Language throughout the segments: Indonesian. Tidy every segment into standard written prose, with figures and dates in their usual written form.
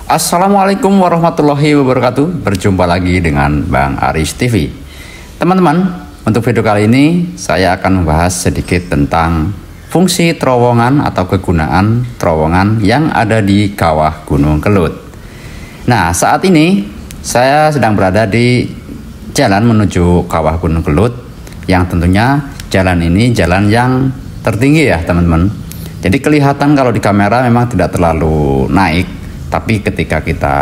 Assalamualaikum warahmatullahi wabarakatuh. Berjumpa lagi dengan Bang Aris TV. Teman-teman, untuk video kali ini saya akan membahas sedikit tentang fungsi terowongan atau kegunaan terowongan yang ada di kawah Gunung Kelut. Nah, saat ini saya sedang berada di jalan menuju kawah Gunung Kelut, yang tentunya jalan ini jalan yang tertinggi ya teman-teman. Jadi kelihatan kalau di kamera memang tidak terlalu naik, tapi ketika kita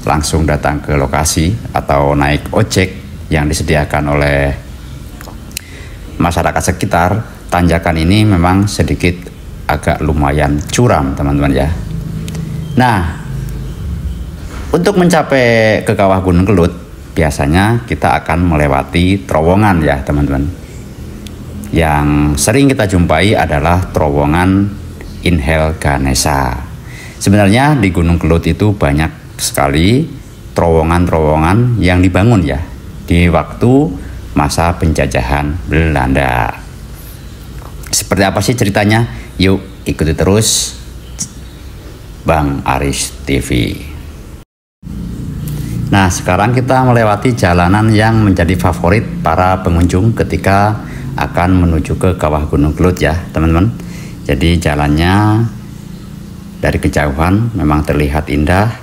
langsung datang ke lokasi atau naik ojek yang disediakan oleh masyarakat sekitar, tanjakan ini memang sedikit agak lumayan curam teman-teman ya. Nah, untuk mencapai ke kawah Gunung Kelut biasanya kita akan melewati terowongan ya teman-teman. Yang sering kita jumpai adalah terowongan Inhel Ganesha. Sebenarnya di Gunung Kelut itu banyak sekali terowongan-terowongan yang dibangun ya di waktu masa penjajahan Belanda. Seperti apa sih ceritanya? Yuk ikuti terus Bang Aris TV. Nah, sekarang kita melewati jalanan yang menjadi favorit para pengunjung ketika akan menuju ke kawah Gunung Kelut ya teman-teman. Jadi jalannya dari kejauhan memang terlihat indah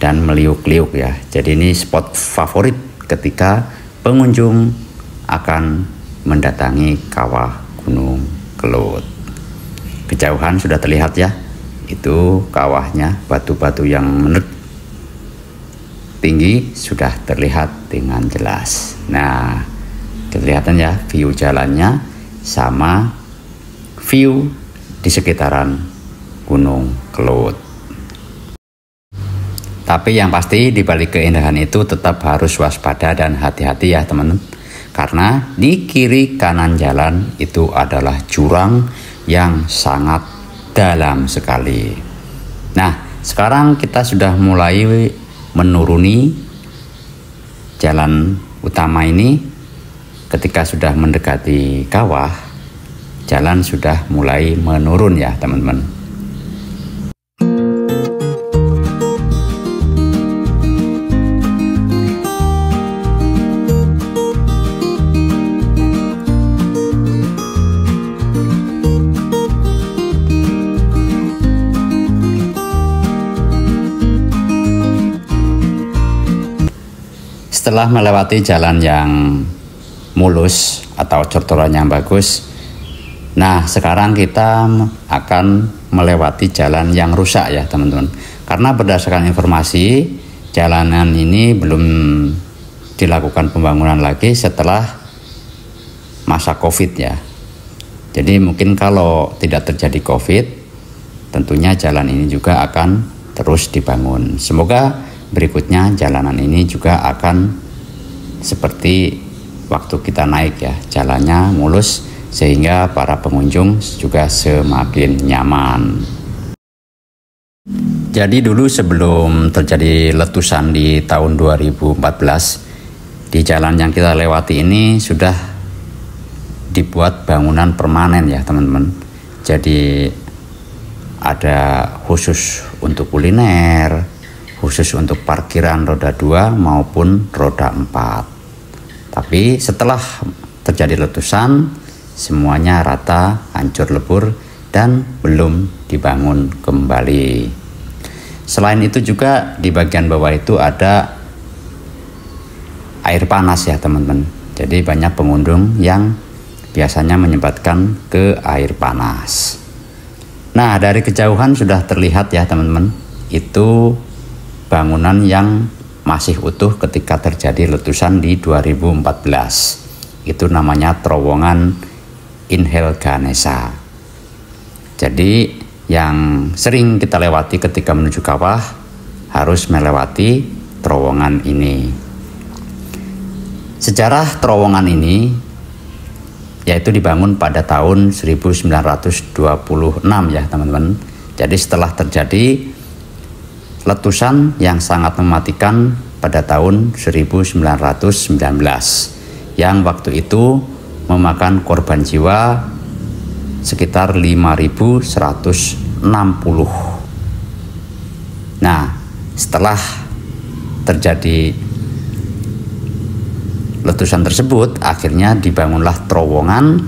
dan meliuk-liuk ya. Jadi ini spot favorit ketika pengunjung akan mendatangi kawah Gunung Kelut. Kejauhan sudah terlihat ya, itu kawahnya, batu-batu yang menurut tinggi sudah terlihat dengan jelas. Nah, kelihatan ya view jalannya sama view di sekitaran Gunung Kelut. Tapi yang pasti di balik keindahan itu tetap harus waspada dan hati-hati ya teman-teman. Karena di kiri kanan jalan itu adalah jurang yang sangat dalam sekali. Nah, sekarang kita sudah mulai menuruni jalan utama ini. Ketika sudah mendekati kawah, jalan sudah mulai menurun ya teman-teman. Setelah melewati jalan yang mulus atau cotoran yang bagus, nah sekarang kita akan melewati jalan yang rusak ya teman-teman. Karena berdasarkan informasi, jalanan ini belum dilakukan pembangunan lagi setelah masa COVID ya. Jadi mungkin kalau tidak terjadi COVID, tentunya jalan ini juga akan terus dibangun. Semoga berikutnya jalanan ini juga akan seperti waktu kita naik ya, jalannya mulus sehingga para pengunjung juga semakin nyaman. Jadi dulu sebelum terjadi letusan di tahun 2014, di jalan yang kita lewati ini sudah dibuat bangunan permanen ya teman-teman. Jadi ada khusus untuk kuliner, khusus untuk parkiran roda 2 maupun roda 4. Tapi setelah terjadi letusan, semuanya rata, hancur lebur, dan belum dibangun kembali. Selain itu juga di bagian bawah itu ada air panas ya teman-teman. Jadi banyak pengunjung yang biasanya menyempatkan ke air panas. Nah, dari kejauhan sudah terlihat ya teman-teman, itu bangunan yang masih utuh ketika terjadi letusan di 2014. Itu namanya terowongan Inhel Ganesha. Jadi yang sering kita lewati ketika menuju kawah harus melewati terowongan ini. Sejarah terowongan ini yaitu dibangun pada tahun 1926 ya teman-teman. Jadi setelah terjadi letusan yang sangat mematikan pada tahun 1919 yang waktu itu memakan korban jiwa sekitar 5.160. Nah, setelah terjadi letusan tersebut, akhirnya dibangunlah terowongan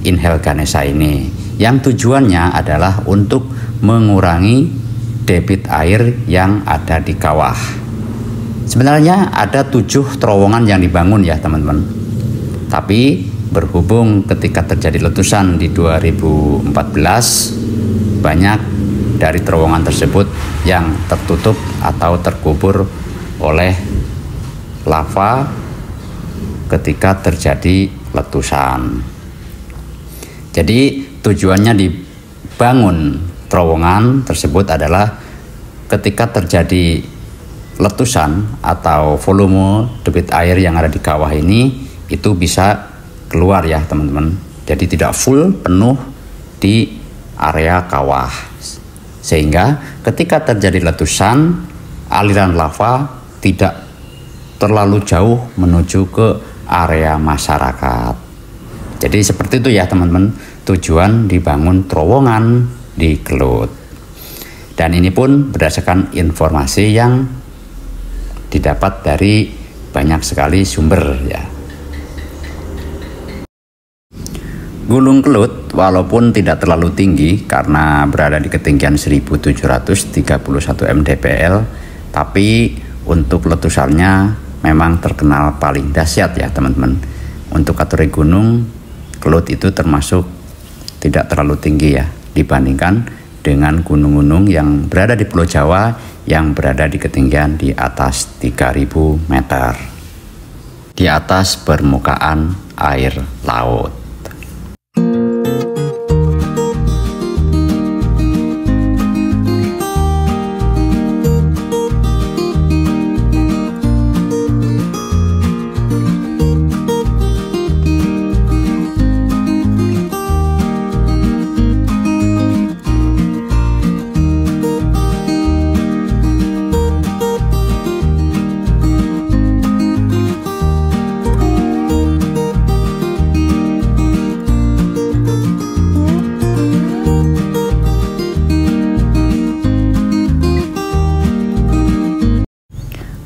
Inhel Ganesha ini, yang tujuannya adalah untuk mengurangi debit air yang ada di kawah. Sebenarnya ada 7 terowongan yang dibangun ya teman-teman, tapi berhubung ketika terjadi letusan di 2014, banyak dari terowongan tersebut yang tertutup atau terkubur oleh lava ketika terjadi letusan. Jadi tujuannya dibangun terowongan tersebut adalah ketika terjadi letusan atau volume debit air yang ada di kawah ini itu bisa keluar ya teman-teman. Jadi tidak full penuh di area kawah, sehingga ketika terjadi letusan aliran lava tidak terlalu jauh menuju ke area masyarakat. Jadi seperti itu ya teman-teman, tujuan dibangun terowongan di Kelut. Dan ini pun berdasarkan informasi yang didapat dari banyak sekali sumber ya. Gunung Kelut walaupun tidak terlalu tinggi karena berada di ketinggian 1731 mdpl, tapi untuk letusannya memang terkenal paling dahsyat ya teman-teman. Untuk kategori gunung, Kelut itu termasuk tidak terlalu tinggi ya dibandingkan dengan gunung-gunung yang berada di Pulau Jawa yang berada di ketinggian di atas 3000 meter di atas permukaan air laut.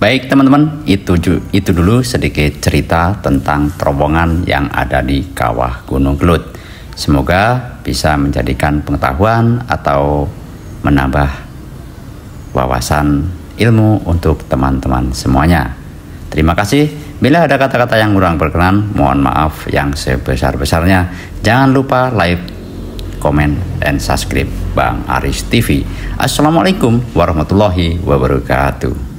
Baik teman-teman, itu dulu sedikit cerita tentang terowongan yang ada di kawah Gunung Kelut. Semoga bisa menjadikan pengetahuan atau menambah wawasan ilmu untuk teman-teman semuanya. Terima kasih. Bila ada kata-kata yang kurang berkenan, mohon maaf yang sebesar-besarnya. Jangan lupa like, comment, and subscribe Bang Aris TV. Assalamualaikum warahmatullahi wabarakatuh.